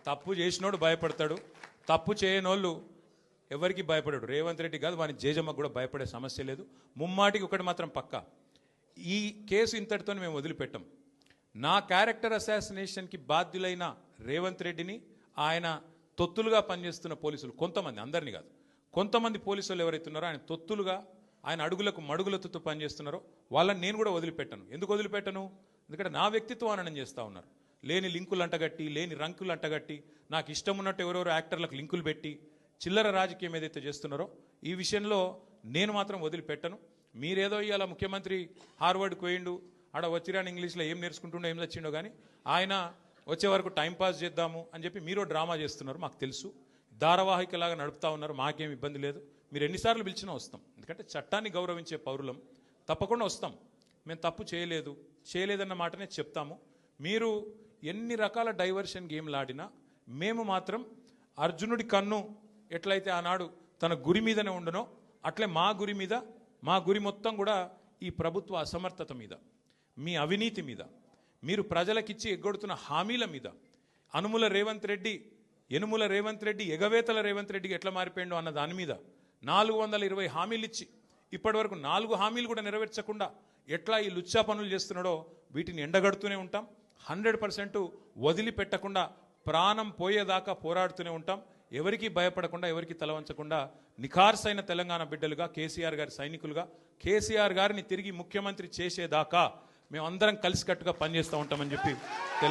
తప్పు చేసినోడు భయపడతాడు, తప్పు చేయనోళ్ళు ఎవరికి భయపడాడు. రేవంత్ రెడ్డి కాదు, వాని జేజమ్మకు కూడా భయపడే సమస్య లేదు. ముమ్మాటికి ఒకటి మాత్రం పక్కా, ఈ కేసు ఇంతటితో మేము వదిలిపెట్టాం. నా క్యారెక్టర్ అసాసినేషన్కి బాధ్యులైన రేవంత్ రెడ్డిని ఆయన తొత్తులుగా పనిచేస్తున్న పోలీసులు కొంతమంది, అందరినీ కాదు, కొంతమంది పోలీసులు ఎవరైతే ఉన్నారో ఆయన తొత్తులుగా, ఆయన అడుగులకు మడుగులతో పనిచేస్తున్నారో వాళ్ళని నేను కూడా వదిలిపెట్టను. ఎందుకు వదిలిపెట్టను? ఎందుకంటే నా వ్యక్తిత్వం అననం చేస్తూ ఉన్నారు. లేని లింకులు అంటగట్టి, లేని రంకులు అంటగట్టి, నాకు ఇష్టం ఉన్నట్టు ఎవరెవరో యాక్టర్లకు లింకులు పెట్టి చిల్లర రాజకీయం ఏదైతే చేస్తున్నారో ఈ విషయంలో నేను మాత్రం వదిలిపెట్టను. మీరేదో ఇవాళ ముఖ్యమంత్రి హార్వర్డ్కి పోయిండు, ఆడ వచ్చిరాని ఇంగ్లీష్లో ఏం నేర్చుకుంటుండో ఏం తెచ్చిండో కానీ ఆయన వచ్చే వరకు టైంపాస్ చేద్దాము అని చెప్పి మీరు డ్రామా చేస్తున్నారు, మాకు తెలుసు. ధారావాహికలాగా నడుపుతా ఉన్నారు, మాకేం ఇబ్బంది లేదు. మీరు ఎన్నిసార్లు పిలిచినా వస్తాం, ఎందుకంటే చట్టాన్ని గౌరవించే పౌరులం, తప్పకుండా వస్తాం. మేము తప్పు చేయలేదన్న మాటనే చెప్తాము. మీరు ఎన్ని రకాల డైవర్షన్ గేమ్లు ఆడినా మేము మాత్రం అర్జునుడి కన్ను ఎట్లయితే ఆనాడు తన గురి మీదనే ఉండనో అట్లే మా గురి మొత్తం కూడా ఈ ప్రభుత్వ అసమర్థత మీద, మీ అవినీతి మీద, మీరు ప్రజలకిచ్చి ఎగ్గొడుతున్న హామీల మీద, యనుమల రేవంత్ రెడ్డి ఎగవేతల రేవంత్ రెడ్డికి ఎట్లా మారిపోయిండో అన్న దాని మీద 420 హామీలు ఇచ్చి ఇప్పటి వరకు 4 హామీలు కూడా నెరవేర్చకుండా ఎట్లా ఈ లుచ్చా పనులు చేస్తున్నాడో వీటిని ఎండగడుతూనే ఉంటాం. 100% వదిలిపెట్టకుండా ప్రాణం పోయేదాకా పోరాడుతూనే ఉంటాం. ఎవరికి భయపడకుండా, ఎవరికి తలవంచకుండా నిఖార్సైన తెలంగాణ బిడ్డలుగా, కేసీఆర్ గారి సైనికులుగా, కేసీఆర్ గారిని తిరిగి ముఖ్యమంత్రి చేసేదాకా మేమందరం కలిసికట్టుగా పనిచేస్తూ ఉంటామని చెప్పి